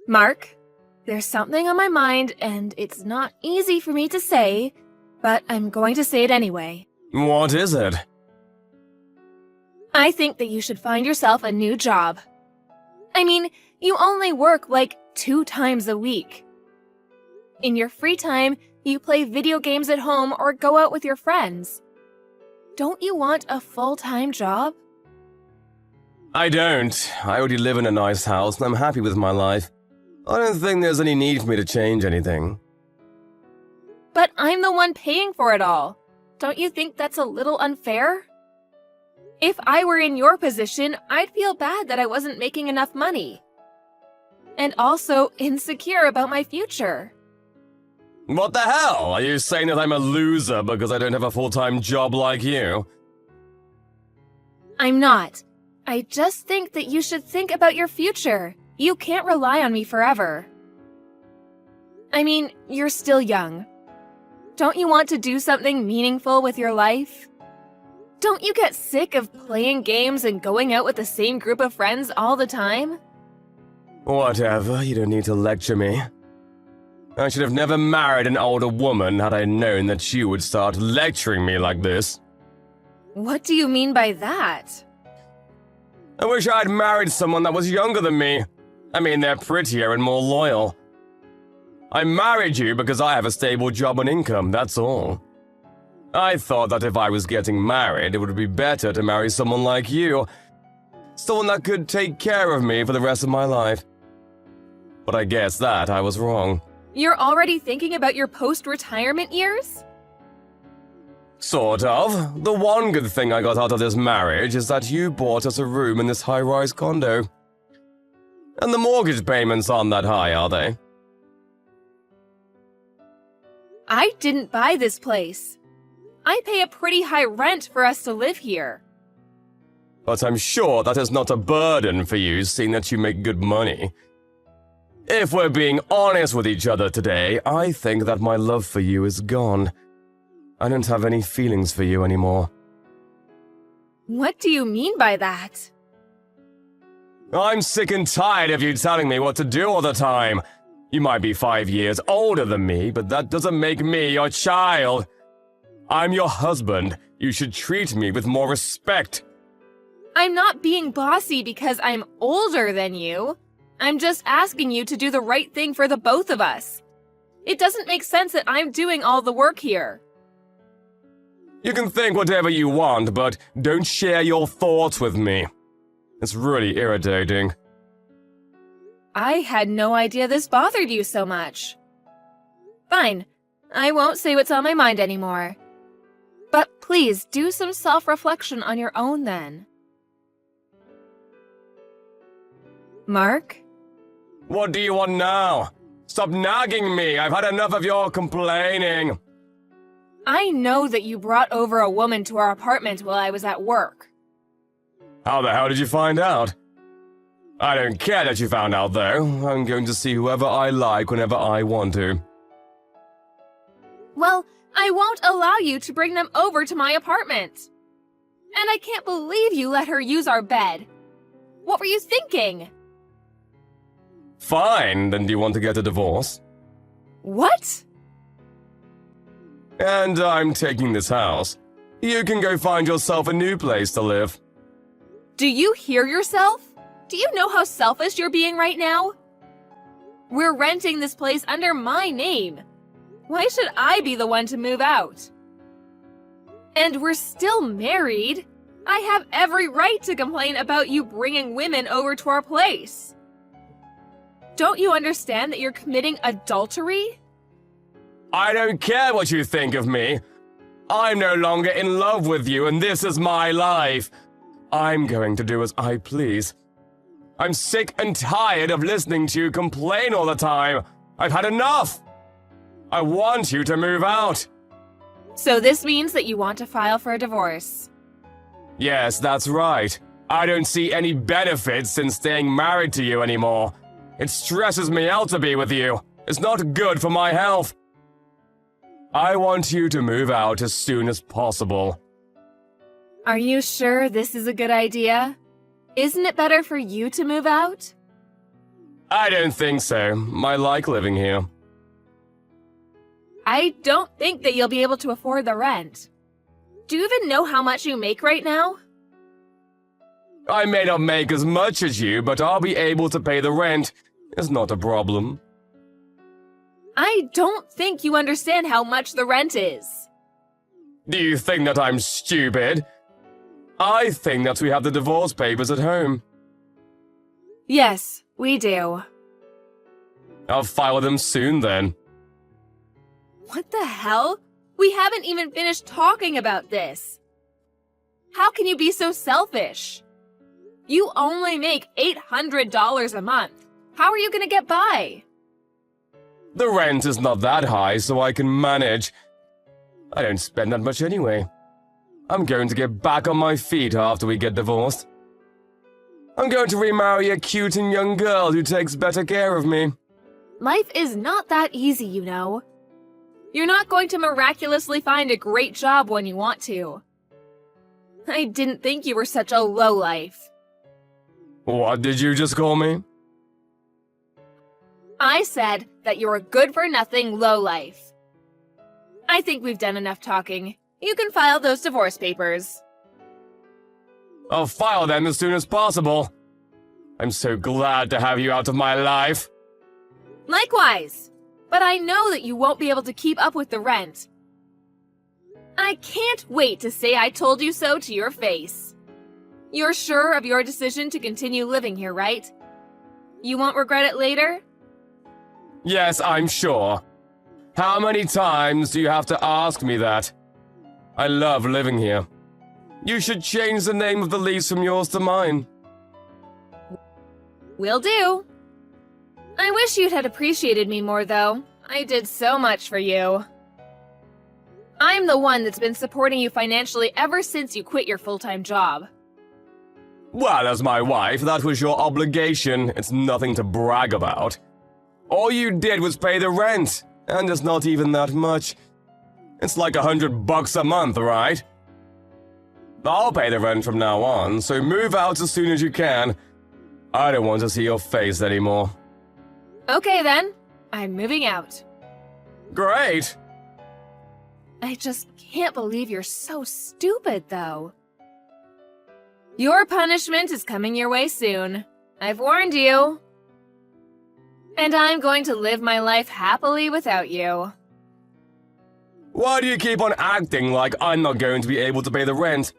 Mark, there's something on my mind, and it's not easy for me to say, but I'm going to say it anyway. What is it? I think that you should find yourself a new job. I mean, you only work like 2 times a week. In your free time, you play video games at home or go out with your friends. Don't you want a full-time job? I don't. I already live in a nice house and I'm happy with my life. I don't think there's any need for me to change anything. But I'm the one paying for it all. Don't you think that's a little unfair? If I were in your position, I'd feel bad that I wasn't making enough money. And also insecure about my future. What the hell? Are you saying that I'm a loser because I don't have a full-time job like you? I'm not. I just think that you should think about your future. You can't rely on me forever. I mean, you're still young. Don't you want to do something meaningful with your life? Don't you get sick of playing games and going out with the same group of friends all the time? Whatever, you don't need to lecture me. I should have never married an older woman had I known that you would start lecturing me like this. What do you mean by that? I wish I'd married someone that was younger than me. I mean, they're prettier and more loyal. I married you because I have a stable job and income, that's all. I thought that if I was getting married, it would be better to marry someone like you. Someone that could take care of me for the rest of my life. But I guess that I was wrong. You're already thinking about your post-retirement years? Sort of. The one good thing I got out of this marriage is that you bought us a room in this high-rise condo. And the mortgage payments aren't that high, are they? I didn't buy this place. I pay a pretty high rent for us to live here. But I'm sure that is not a burden for you, seeing that you make good money. If we're being honest with each other today, I think that my love for you is gone. I don't have any feelings for you anymore. What do you mean by that? I'm sick and tired of you telling me what to do all the time. You might be 5 years older than me, but that doesn't make me your child. I'm your husband. You should treat me with more respect. I'm not being bossy because I'm older than you. I'm just asking you to do the right thing for the both of us. It doesn't make sense that I'm doing all the work here. You can think whatever you want, but don't share your thoughts with me. It's really irritating. I had no idea this bothered you so much. Fine, I won't say what's on my mind anymore. But please do some self-reflection on your own then. Mark? What do you want now? Stop nagging me. I've had enough of your complaining. I know that you brought over a woman to our apartment while I was at work. How the hell did you find out? I don't care that you found out, though. I'm going to see whoever I like whenever I want to. Well, I won't allow you to bring them over to my apartment. And I can't believe you let her use our bed. What were you thinking? Fine, then do you want to get a divorce? What? And I'm taking this house. You can go find yourself a new place to live. Do you hear yourself? Do you know how selfish you're being right now? We're renting this place under my name. Why should I be the one to move out? And we're still married. I have every right to complain about you bringing women over to our place. Don't you understand that you're committing adultery? I don't care what you think of me. I'm no longer in love with you, and this is my life. I'm going to do as I please. I'm sick and tired of listening to you complain all the time. I've had enough. I want you to move out. So this means that you want to file for a divorce. Yes, that's right. I don't see any benefits in staying married to you anymore. It stresses me out to be with you. It's not good for my health. I want you to move out as soon as possible. Are you sure this is a good idea? Isn't it better for you to move out? I don't think so. I like living here. I don't think that you'll be able to afford the rent. Do you even know how much you make right now? I may not make as much as you, but I'll be able to pay the rent. It's not a problem. I don't think you understand how much the rent is. Do you think that I'm stupid? I think that we have the divorce papers at home. Yes, we do. I'll file them soon then. What the hell? We haven't even finished talking about this. How can you be so selfish? You only make $800 a month. How are you gonna get by? The rent is not that high, so I can manage. I don't spend that much anyway. I'm going to get back on my feet after we get divorced. I'm going to remarry a cute and young girl who takes better care of me. Life is not that easy, you know. You're not going to miraculously find a great job when you want to. I didn't think you were such a lowlife. What did you just call me? I said that you're a good-for-nothing lowlife. I think we've done enough talking. You can file those divorce papers. I'll file them as soon as possible. I'm so glad to have you out of my life. Likewise, but I know that you won't be able to keep up with the rent. I can't wait to say I told you so to your face. You're sure of your decision to continue living here, right? You won't regret it later? Yes, I'm sure. How many times do you have to ask me that? I love living here. You should change the name of the lease from yours to mine. Will do. I wish you'd had appreciated me more, though. I did so much for you. I'm the one that's been supporting you financially ever since you quit your full-time job. Well, as my wife, that was your obligation. It's nothing to brag about. All you did was pay the rent, and it's not even that much. It's like $100 a month, right? I'll pay the rent from now on, so move out as soon as you can. I don't want to see your face anymore. Okay then, I'm moving out. Great! I just can't believe you're so stupid, though. Your punishment is coming your way soon. I've warned you. And I'm going to live my life happily without you. Why do you keep on acting like I'm not going to be able to pay the rent?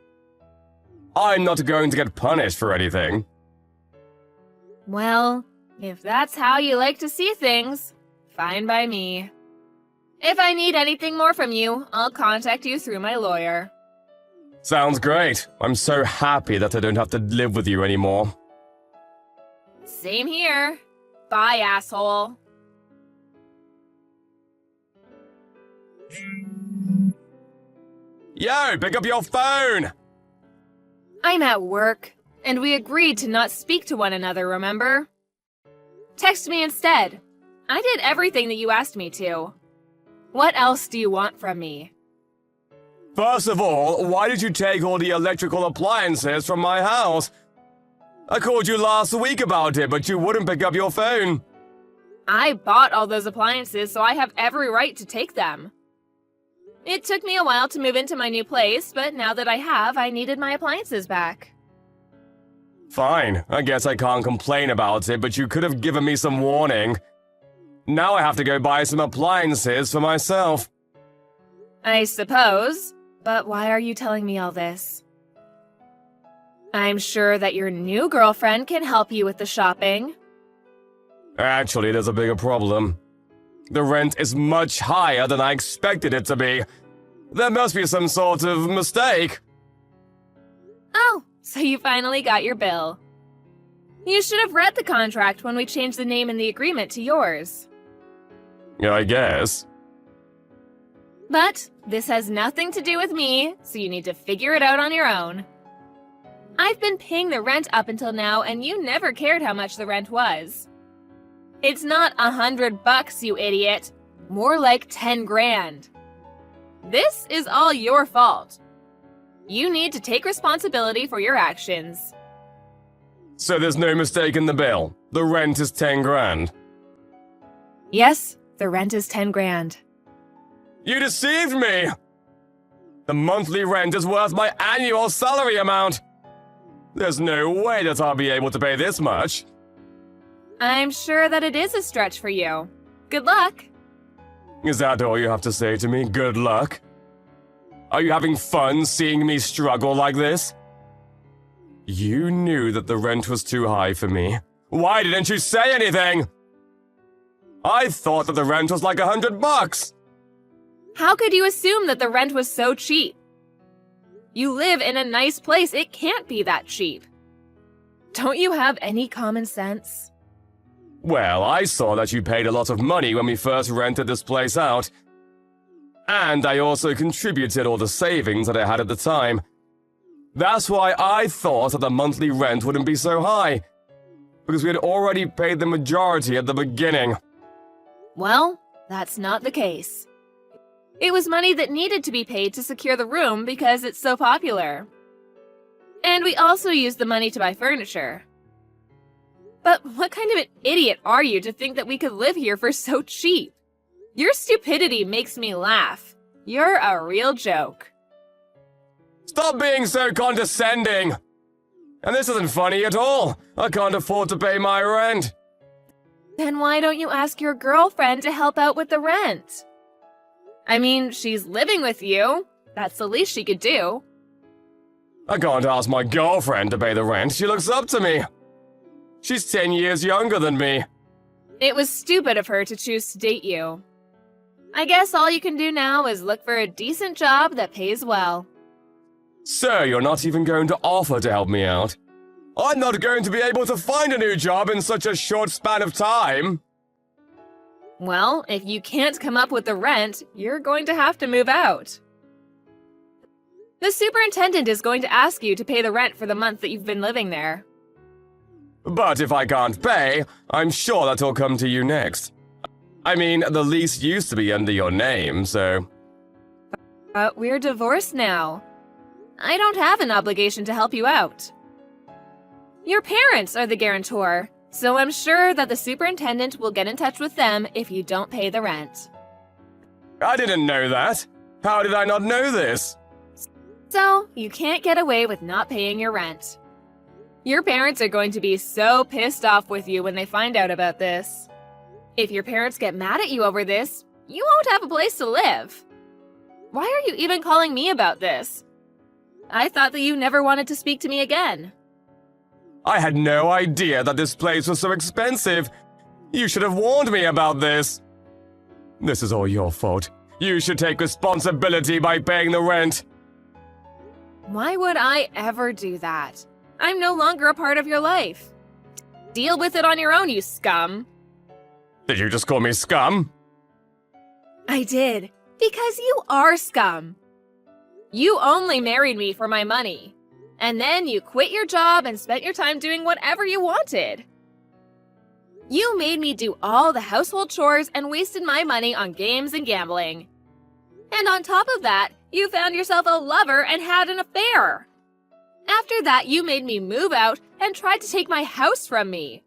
I'm not going to get punished for anything. Well, if that's how you like to see things, fine by me. If I need anything more from you, I'll contact you through my lawyer. Sounds great. I'm so happy that I don't have to live with you anymore. Same here. Bye, asshole. Yo, pick up your phone! I'm at work, and we agreed to not speak to one another, remember? Text me instead. I did everything that you asked me to. What else do you want from me? First of all, why did you take all the electrical appliances from my house? I called you last week about it, but you wouldn't pick up your phone. I bought all those appliances, so I have every right to take them. It took me a while to move into my new place, but now that I have, I needed my appliances back. Fine, I guess I can't complain about it, but you could have given me some warning. Now I have to go buy some appliances for myself. I suppose, but why are you telling me all this? I'm sure that your new girlfriend can help you with the shopping. Actually, there's a bigger problem. The rent is much higher than I expected it to be. There must be some sort of mistake. Oh, so you finally got your bill. You should have read the contract when we changed the name in the agreement to yours. Yeah, I guess. But this has nothing to do with me, so you need to figure it out on your own. I've been paying the rent up until now, and you never cared how much the rent was. It's not $100, you idiot. More like 10 grand. This is all your fault. You need to take responsibility for your actions. So there's no mistake in the bill. The rent is 10 grand. Yes, the rent is 10 grand. You deceived me! The monthly rent is worth my annual salary amount. There's no way that I'll be able to pay this much. I'm sure that it is a stretch for you. Good luck. Is that all you have to say to me? Good luck? Are you having fun seeing me struggle like this? You knew that the rent was too high for me. Why didn't you say anything? I thought that the rent was like $100. How could you assume that the rent was so cheap? You live in a nice place. It can't be that cheap. Don't you have any common sense? Well, I saw that you paid a lot of money when we first rented this place out. And I also contributed all the savings that I had at the time. That's why I thought that the monthly rent wouldn't be so high. Because we had already paid the majority at the beginning. Well, that's not the case. It was money that needed to be paid to secure the room because it's so popular. And we also used the money to buy furniture. But what kind of an idiot are you to think that we could live here for so cheap? Your stupidity makes me laugh. You're a real joke. Stop being so condescending! And this isn't funny at all. I can't afford to pay my rent. Then why don't you ask your girlfriend to help out with the rent? I mean, she's living with you. That's the least she could do. I can't ask my girlfriend to pay the rent. She looks up to me. She's 10 years younger than me. It was stupid of her to choose to date you. I guess all you can do now is look for a decent job that pays well. So you're not even going to offer to help me out? I'm not going to be able to find a new job in such a short span of time. Well, if you can't come up with the rent, you're going to have to move out. The superintendent is going to ask you to pay the rent for the month that you've been living there. But if I can't pay, I'm sure that will come to you next. I mean, the lease used to be under your name, so... But we're divorced now. I don't have an obligation to help you out. Your parents are the guarantor, so I'm sure that the superintendent will get in touch with them if you don't pay the rent. I didn't know that. How did I not know this? So, you can't get away with not paying your rent. Your parents are going to be so pissed off with you when they find out about this. If your parents get mad at you over this, you won't have a place to live. Why are you even calling me about this? I thought that you never wanted to speak to me again. I had no idea that this place was so expensive. You should have warned me about this. This is all your fault. You should take responsibility by paying the rent. Why would I ever do that? I'm no longer a part of your life. Deal with it on your own, you scum. Did you just call me scum? I did, because you are scum. You only married me for my money. And then you quit your job and spent your time doing whatever you wanted. You made me do all the household chores and wasted my money on games and gambling. And on top of that, you found yourself a lover and had an affair. After that, you made me move out and tried to take my house from me.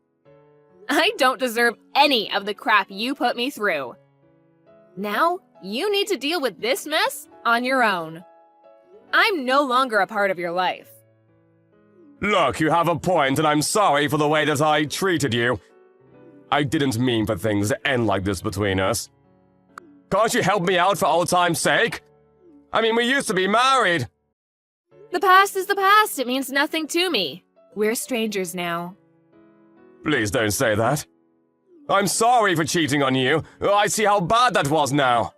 I don't deserve any of the crap you put me through. Now, you need to deal with this mess on your own. I'm no longer a part of your life. Look, you have a point, and I'm sorry for the way that I treated you. I didn't mean for things to end like this between us. Can't you help me out for old time's sake? I mean, we used to be married. The past is the past. It means nothing to me. We're strangers now. Please don't say that. I'm sorry for cheating on you. I see how bad that was now.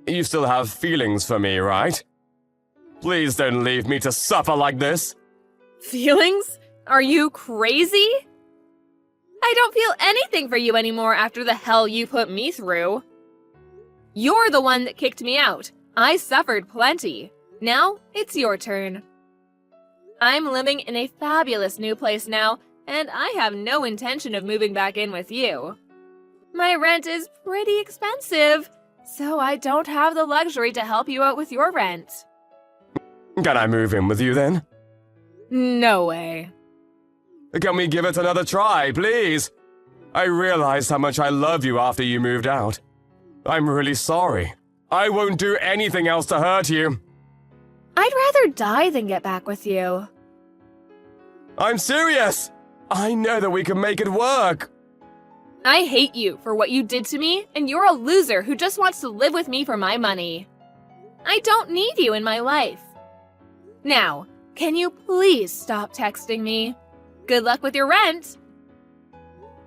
You still have feelings for me, right? Please don't leave me to suffer like this. Feelings? Are you crazy? I don't feel anything for you anymore after the hell you put me through. You're the one that kicked me out. I suffered plenty. Now, it's your turn. I'm living in a fabulous new place now, and I have no intention of moving back in with you. My rent is pretty expensive, so I don't have the luxury to help you out with your rent. Can I move in with you then? No way. Can we give it another try, please? I realized how much I love you after you moved out. I'm really sorry. I won't do anything else to hurt you. I'd rather die than get back with you. I'm serious! I know that we can make it work! I hate you for what you did to me, and you're a loser who just wants to live with me for my money. I don't need you in my life. Now, can you please stop texting me? Good luck with your rent.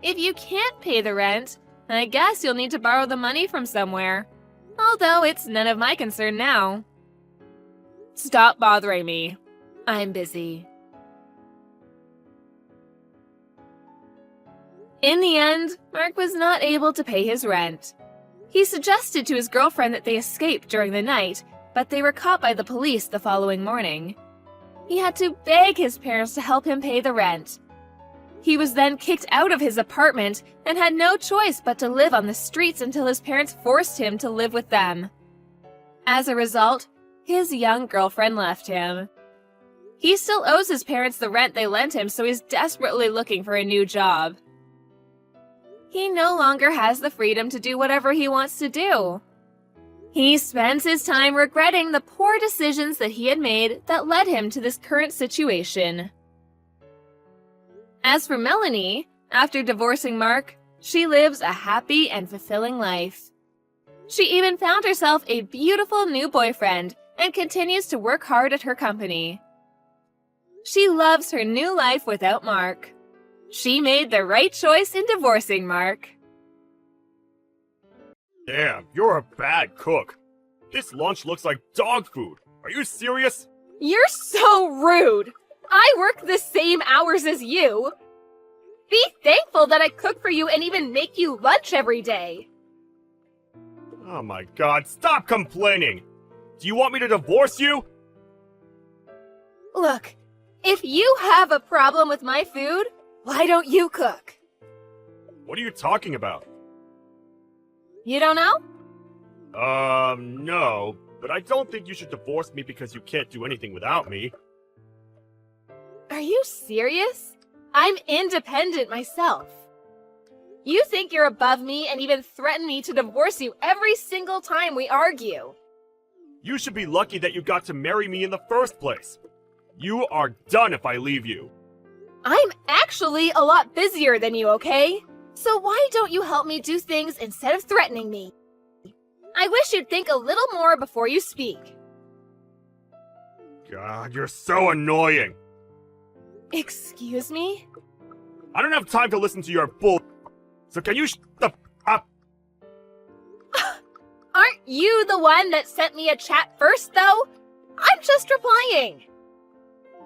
If you can't pay the rent, I guess you'll need to borrow the money from somewhere. Although it's none of my concern now. Stop bothering me. I'm busy. In the end, Mark was not able to pay his rent. He suggested to his girlfriend that they escape during the night, but they were caught by the police the following morning. He had to beg his parents to help him pay the rent. He was then kicked out of his apartment and had no choice but to live on the streets until his parents forced him to live with them. As a result, his young girlfriend left him. He still owes his parents the rent they lent him, so he's desperately looking for a new job. He no longer has the freedom to do whatever he wants to do. He spends his time regretting the poor decisions that he had made that led him to this current situation. As for Melanie, after divorcing Mark, she lives a happy and fulfilling life. She even found herself a beautiful new boyfriend and continues to work hard at her company. She loves her new life without Mark. She made the right choice in divorcing Mark. Damn, you're a bad cook. This lunch looks like dog food. Are you serious? You're so rude! I work the same hours as you! Be thankful that I cook for you and even make you lunch every day! Oh my god, stop complaining! Do you want me to divorce you? Look, if you have a problem with my food, why don't you cook? What are you talking about? You don't know? No, but I don't think you should divorce me because you can't do anything without me. Are you serious? I'm independent myself. You think you're above me and even threaten me to divorce you every single time we argue. You should be lucky that you got to marry me in the first place. You are done if I leave you. I'm actually a lot busier than you, okay? So why don't you help me do things instead of threatening me? I wish you'd think a little more before you speak. God, you're so annoying. Excuse me? I don't have time to listen to your bull. So can you shut the f up? Aren't you the one that sent me a chat first, though? I'm just replying.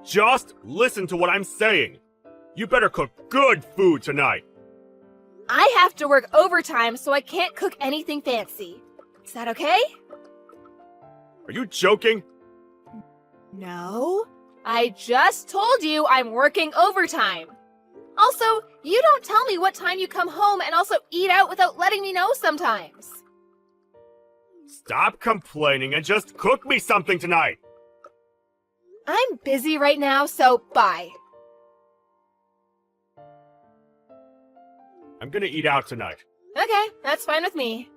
Just listen to what I'm saying. You better cook good food tonight. I have to work overtime, so I can't cook anything fancy. Is that okay? Are you joking? No. I just told you I'm working overtime. Also, you don't tell me what time you come home and also eat out without letting me know sometimes. Stop complaining and just cook me something tonight. I'm busy right now, so bye. I'm gonna eat out tonight. Okay, that's fine with me.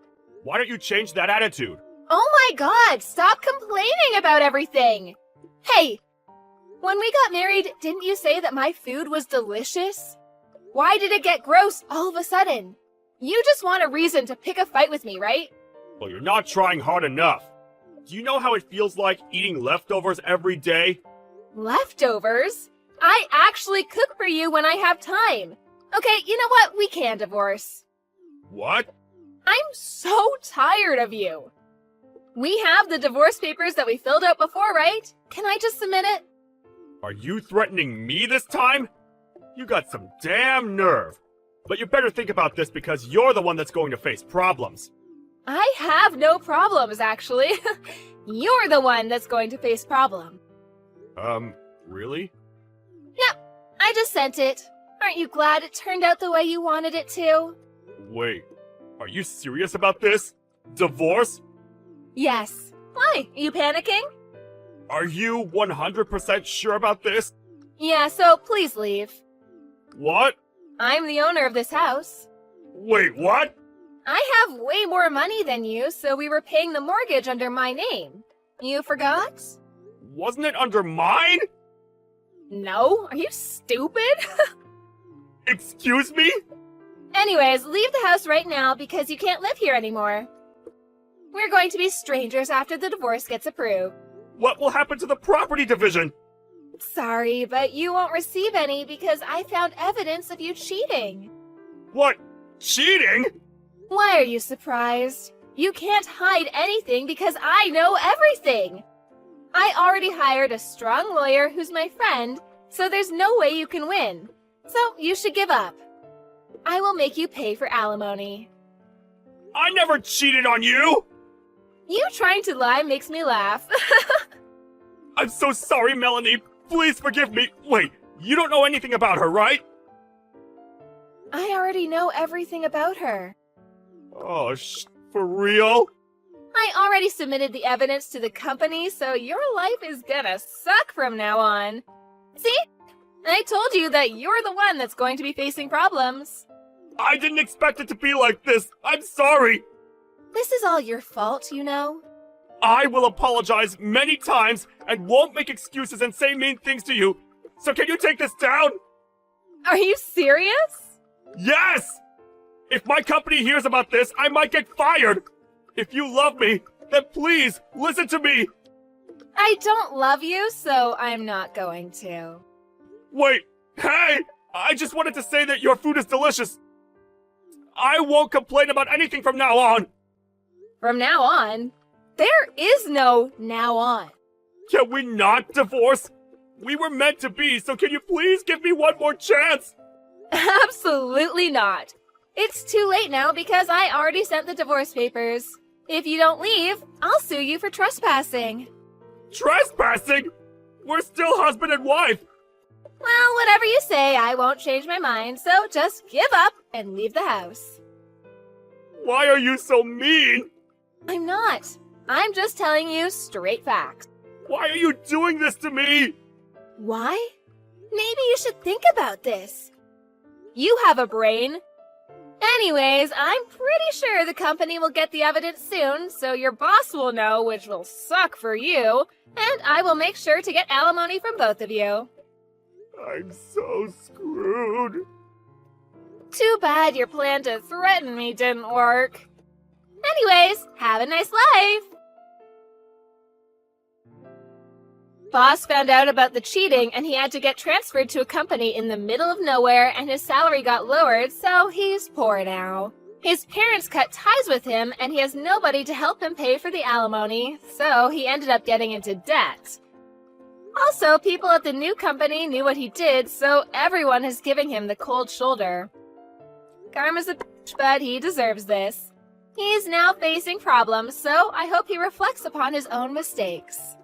Why don't you change that attitude? Oh my god, stop complaining about everything! Hey, when we got married, didn't you say that my food was delicious? Why did it get gross all of a sudden? You just want a reason to pick a fight with me, right? Well, you're not trying hard enough. Do you know how it feels like eating leftovers every day? Leftovers? I actually cook for you when I have time. Okay, you know what? We can divorce. What? I'm so tired of you. We have the divorce papers that we filled out before, right? Can I just submit it? Are you threatening me this time? You got some damn nerve. But you better think about this because you're the one that's going to face problems. I have no problems, actually. You're the one that's going to face problem. Really? Yep, I just sent it. Aren't you glad it turned out the way you wanted it to? Wait, are you serious about this? Divorce? Yes. Why? Are you panicking? Are you 100% sure about this? Yeah, so please leave. What? I'm the owner of this house. Wait, what? I have way more money than you, so we were paying the mortgage under my name. You forgot? Wasn't it under mine? No? Are you stupid? Excuse me? Anyways, leave the house right now because you can't live here anymore. We're going to be strangers after the divorce gets approved. What will happen to the property division? Sorry, but you won't receive any because I found evidence of you cheating. What? Cheating? Why are you surprised? You can't hide anything because I know everything. I already hired a strong lawyer who's my friend, so there's no way you can win. So you should give up. I will make you pay for alimony. I never cheated on you! You trying to lie makes me laugh. I'm so sorry, Melanie. Please forgive me. Wait, you don't know anything about her, right? I already know everything about her. Oh, for real? I already submitted the evidence to the company, so your life is gonna suck from now on. See? I told you that you're the one that's going to be facing problems. I didn't expect it to be like this. I'm sorry. This is all your fault, you know? I will apologize many times and won't make excuses and say mean things to you. So can you take this down? Are you serious? Yes! If my company hears about this, I might get fired. If you love me, then please listen to me. I don't love you, so I'm not going to. Wait, hey! I just wanted to say that your food is delicious. I won't complain about anything from now on. From now on? There is no now on. Can we not divorce? We were meant to be, so can you please give me one more chance? Absolutely not. It's too late now because I already sent the divorce papers. If you don't leave, I'll sue you for trespassing. Trespassing? We're still husband and wife. Well, whatever you say, I won't change my mind, so just give up and leave the house. Why are you so mean? I'm not. I'm just telling you straight facts. Why are you doing this to me? Why? Maybe you should think about this. You have a brain. Anyways, I'm pretty sure the company will get the evidence soon, so your boss will know, which will suck for you, and I will make sure to get alimony from both of you. I'm so screwed. Too bad your plan to threaten me didn't work. Anyways, have a nice life! Boss found out about the cheating and he had to get transferred to a company in the middle of nowhere and his salary got lowered, so he's poor now. His parents cut ties with him and he has nobody to help him pay for the alimony, so he ended up getting into debt. Also, people at the new company knew what he did, so everyone is giving him the cold shoulder. Karma's a bitch, but he deserves this. He's now facing problems, so I hope he reflects upon his own mistakes.